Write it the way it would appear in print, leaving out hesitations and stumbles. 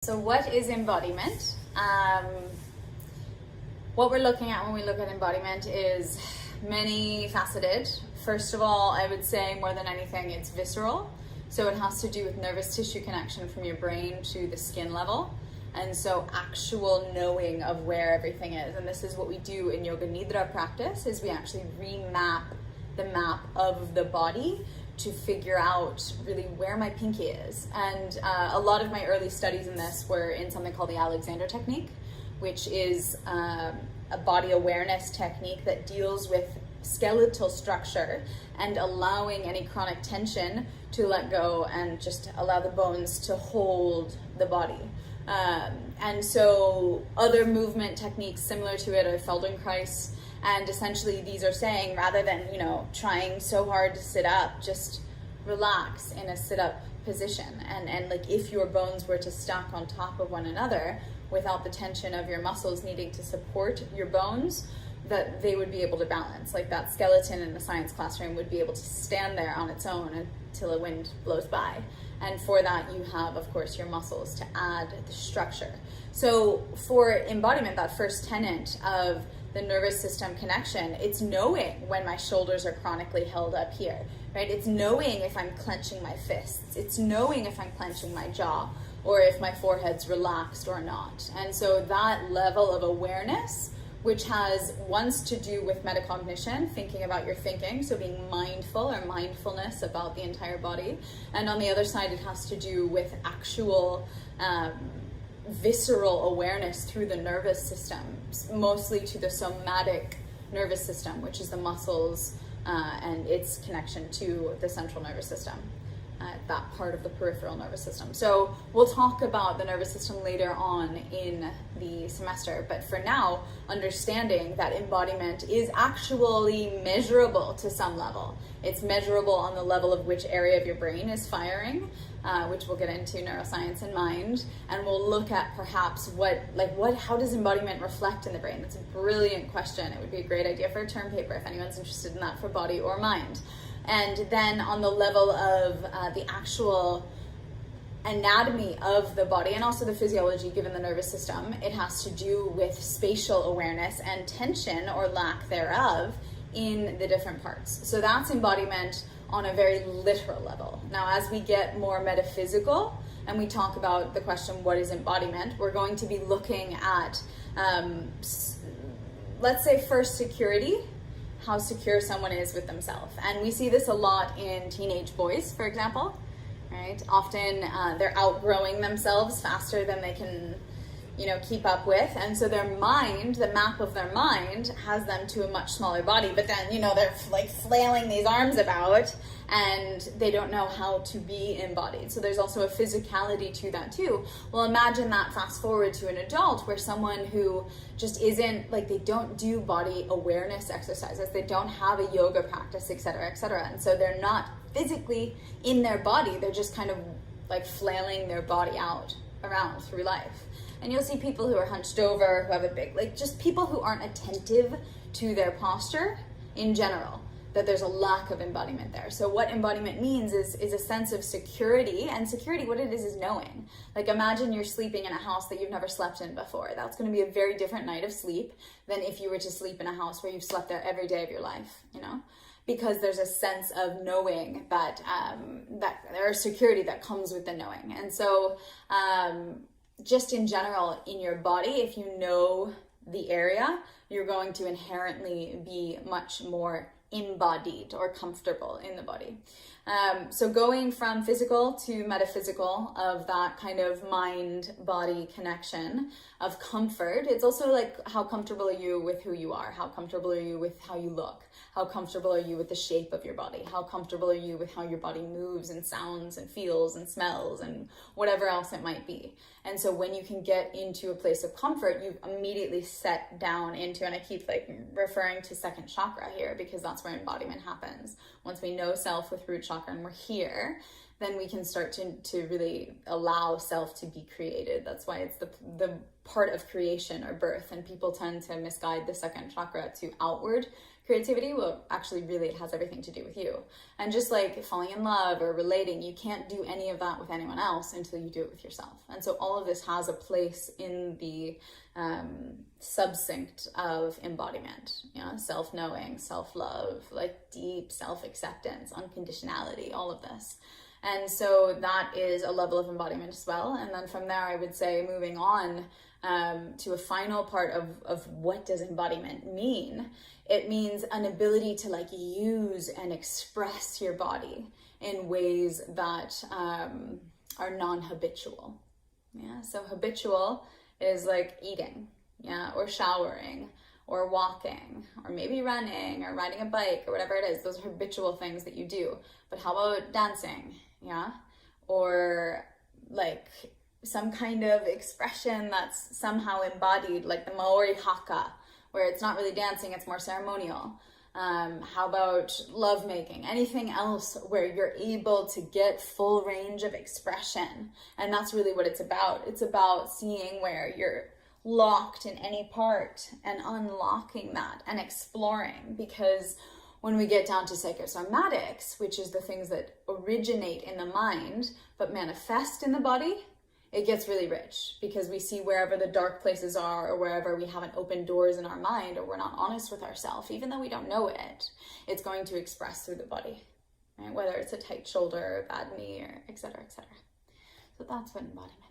So what is embodiment? What we're looking at when we look at embodiment is many faceted. First of all, I would say more than anything, it's visceral. So it has to do with nervous tissue connection from your brain to the skin level. And so actual knowing of where everything is. And this is what we do in Yoga Nidra practice, is we actually remap the map of the body to figure out really where my pinky is. And a lot of my early studies in this were in something called the Alexander technique, which is a body awareness technique that deals with skeletal structure and allowing any chronic tension to let go and just allow the bones to hold the body. And so other movement techniques similar to it are Feldenkrais. And essentially these are saying, rather than, trying so hard to sit up, just relax in a sit-up position. And like if your bones were to stack on top of one another without the tension of your muscles needing to support your bones, that they would be able to balance. Like that skeleton in a science classroom would be able to stand there on its own until a wind blows by. And for that, you have, of course, your muscles to add the structure. So for embodiment, that first tenet of the nervous system connection, it's knowing when my shoulders are chronically held up here, right? It's knowing if I'm clenching my fists. It's knowing if I'm clenching my jaw or if my forehead's relaxed or not. And so that level of awareness, which has once to do with metacognition, thinking about your thinking, so being mindful or mindfulness about the entire body. And on the other side, it has to do with actual visceral awareness through the nervous system, mostly to the somatic nervous system, which is the muscles and its connection to the central nervous system, that part of the peripheral nervous system. So we'll talk about the nervous system later on in the semester, but for now, understanding that embodiment is actually measurable to some level. It's measurable on the level of which area of your brain is firing, which we'll get into neuroscience and mind, and we'll look at perhaps how does embodiment reflect in the brain? That's a brilliant question. It would be a great idea for a term paper if anyone's interested in that for body or mind. And then on the level of the actual anatomy of the body and also the physiology given the nervous system, it has to do with spatial awareness and tension or lack thereof in the different parts. So that's embodiment on a very literal level. Now, as we get more metaphysical and we talk about the question, what is embodiment, we're going to be looking at, let's say first security, how secure someone is with themselves. And we see this a lot in teenage boys, for example, right? Often they're outgrowing themselves faster than they can keep up with. And so their mind, the map of their mind has them to a much smaller body, but then, they're like flailing these arms about and they don't know how to be embodied. So there's also a physicality to that too. Well, imagine that fast forward to an adult where someone who just isn't, like, they don't do body awareness exercises, they don't have a yoga practice, etc., etc. And so they're not physically in their body, they're just kind of like flailing their body out around through life. And you'll see people who are hunched over, who have a big, just people who aren't attentive to their posture in general, that there's a lack of embodiment there. So what embodiment means is a sense of security, and security, what it is knowing. Like imagine you're sleeping in a house that you've never slept in before. That's going to be a very different night of sleep than if you were to sleep in a house where you've slept there every day of your life, because there's a sense of knowing that there's security that comes with the knowing. And so just in general in your body, if you know the area, you're going to inherently be much more embodied or comfortable in the body. So going from physical to metaphysical, of that kind of mind-body connection of comfort, it's also like, how comfortable are you with who you are? How comfortable are you with how you look? How comfortable are you with the shape of your body? How comfortable are you with how your body moves and sounds and feels and smells and whatever else it might be? And so when you can get into a place of comfort, you immediately set down into, and I keep referring to second chakra here because that's where embodiment happens. Once we know self with root chakra and we're here, then we can start to really allow self to be created. That's why it's the part of creation or birth, and people tend to misguide the second chakra to outward creativity. Well, actually, really, it has everything to do with you. And just like falling in love or relating, you can't do any of that with anyone else until you do it with yourself. And so all of this has a place in the subsync of embodiment, self-knowing, self-love, like deep self-acceptance, unconditionality, all of this. And so that is a level of embodiment as well. And then from there, I would say moving on to a final part of what does embodiment mean? It means an ability to like use and express your body in ways that are non-habitual. Yeah, so habitual is like eating, or showering, or walking, or maybe running, or riding a bike, or whatever it is. Those are habitual things that you do. But how about dancing? Or like some kind of expression that's somehow embodied, like the Maori haka, where it's not really dancing, it's more ceremonial. How about lovemaking? Anything else where you're able to get full range of expression. And that's really what it's about. It's about seeing where you're locked in any part and unlocking that and exploring, because when we get down to psychosomatics, which is the things that originate in the mind but manifest in the body, it gets really rich, because we see wherever the dark places are, or wherever we haven't opened doors in our mind, or we're not honest with ourselves, even though we don't know it, it's going to express through the body, right? Whether it's a tight shoulder, or a bad knee, or et cetera, et cetera. So that's what embodiment